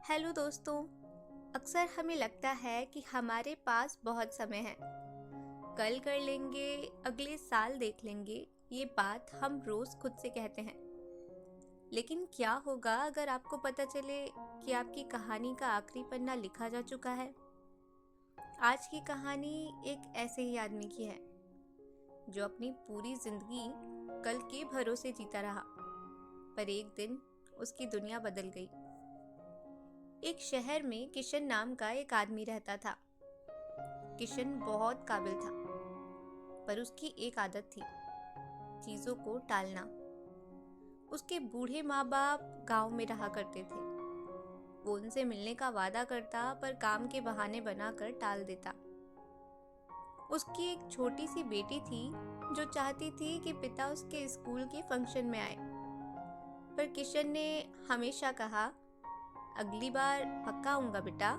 Hello दोस्तों। अक्सर हमें लगता है कि हमारे पास बहुत समय है, कल कर लेंगे, अगले साल देख लेंगे। ये बात हम रोज खुद से कहते हैं। लेकिन क्या होगा अगर आपको पता चले कि आपकी कहानी का आखिरी पन्ना लिखा जा चुका है। आज की कहानी एक ऐसे ही आदमी की है जो अपनी पूरी जिंदगी कल के भरोसे जीता रहा, पर एक दिन उसकी दुनिया बदल गई। एक शहर में किशन नाम का एक आदमी रहता था। किशन बहुत काबिल था, पर उसकी एक आदत थी, चीजों को टालना। उसके बूढ़े माँ बाप गांव में रहा करते थे। वो उनसे मिलने का वादा करता, पर काम के बहाने बनाकर टाल देता। उसकी एक छोटी सी बेटी थी जो चाहती थी कि पिता उसके स्कूल के फंक्शन में आए, पर किशन ने हमेशा कहा, अगली बार पक्का आऊंगा बेटा,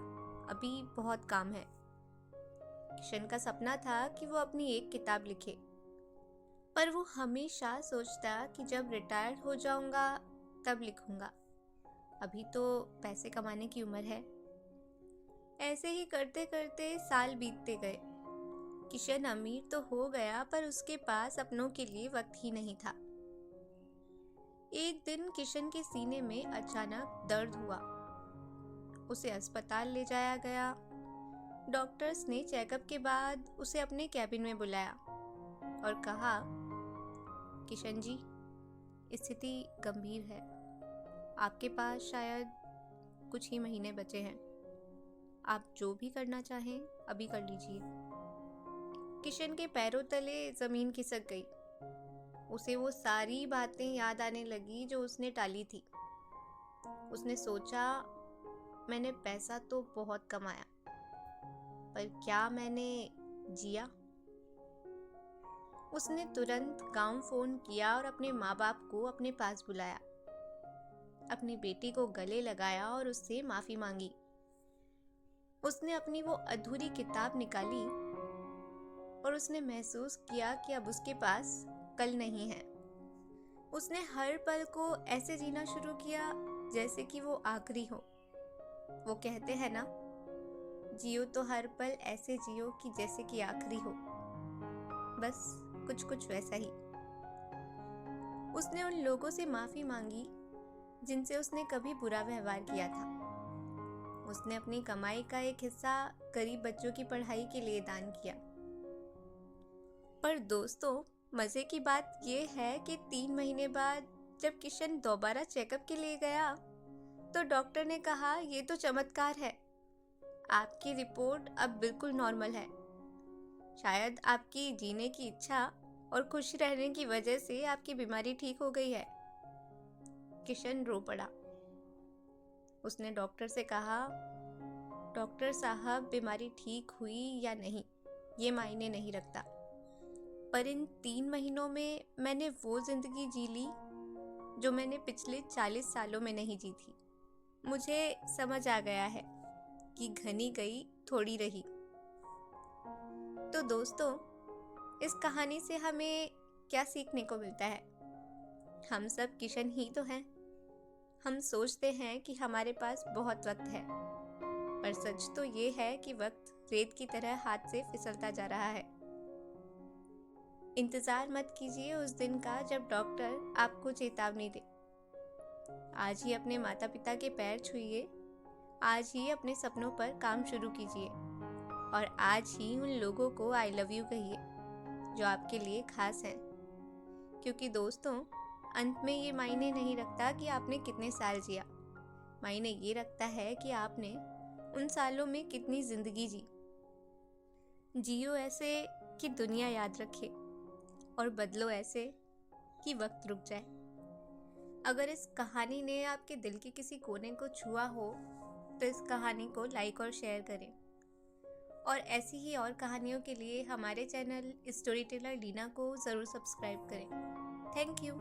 अभी बहुत काम है। किशन का सपना था कि वो अपनी एक किताब लिखे, पर वो हमेशा सोचता कि जब रिटायर्ड हो जाऊंगा तब लिखूंगा, अभी तो पैसे कमाने की उम्र है। ऐसे ही करते करते साल बीतते गए। किशन अमीर तो हो गया, पर उसके पास अपनों के लिए वक्त ही नहीं था। एक दिन किशन के सीने में अचानक दर्द हुआ। उसे अस्पताल ले जाया गया। डॉक्टर्स ने चेकअप के बाद उसे अपने कैबिन में बुलाया और कहा, किशन जी, स्थिति गंभीर है, आपके पास शायद कुछ ही महीने बचे हैं, आप जो भी करना चाहें अभी कर लीजिए। किशन के पैरों तले जमीन खिसक गई। उसे वो सारी बातें याद आने लगी जो उसने टाली थी। उसने सोचा, मैंने पैसा तो बहुत कमाया, पर क्या मैंने जिया? उसने तुरंत गांव फोन किया और अपने माँ बाप को अपने पास बुलाया। अपनी बेटी को गले लगाया और उससे माफी मांगी। उसने अपनी वो अधूरी किताब निकाली और उसने महसूस किया कि अब उसके पास कल नहीं है। उसने हर पल को ऐसे जीना शुरू किया जैसे कि वो आखिरी हो। वो कहते हैं ना, जियो तो हर पल ऐसे जियो कि जैसे कि आखिरी हो। बस कुछ कुछ वैसा ही। उसने उन लोगों से माफी मांगी जिनसे उसने कभी बुरा व्यवहार किया था। उसने अपनी कमाई का एक हिस्सा गरीब बच्चों की पढ़ाई के लिए दान किया। पर दोस्तों, मजे की बात यह है कि 3 महीने बाद जब किशन दोबारा चेकअप के लिए गया तो डॉक्टर ने कहा, ये तो चमत्कार है, आपकी रिपोर्ट अब बिल्कुल नॉर्मल है। शायद आपकी जीने की इच्छा और खुश रहने की वजह से आपकी बीमारी ठीक हो गई है। किशन रो पड़ा। उसने डॉक्टर से कहा, डॉक्टर साहब, बीमारी ठीक हुई या नहीं ये मायने नहीं रखता, पर इन 3 महीनों में मैंने वो जिंदगी जी ली जो मैंने पिछले 40 सालों में नहीं जी थी। मुझे समझ आ गया है कि घनी गई थोड़ी रही। तो दोस्तों, इस कहानी से हमें क्या सीखने को मिलता है? हम सब किशन ही तो हैं। हम सोचते हैं कि हमारे पास बहुत वक्त है, पर सच तो ये है कि वक्त रेत की तरह हाथ से फिसलता जा रहा है। इंतजार मत कीजिए उस दिन का जब डॉक्टर आपको चेतावनी दे। आज ही अपने माता पिता के पैर छूइए, आज ही अपने सपनों पर काम शुरू कीजिए और आज ही उन लोगों को आई लव यू कहिए जो आपके लिए खास हैं। क्योंकि दोस्तों, अंत में ये मायने नहीं रखता कि आपने कितने साल जिया, मायने ये रखता है कि आपने उन सालों में कितनी जिंदगी जी। जियो ऐसे कि दुनिया याद रखे और बदलो ऐसे कि वक्त रुक जाए। अगर इस कहानी ने आपके दिल के किसी कोने को छुआ हो तो इस कहानी को लाइक और शेयर करें। और ऐसी ही और कहानियों के लिए हमारे चैनल स्टोरी टेलर लीना को ज़रूर सब्सक्राइब करें। Thank you.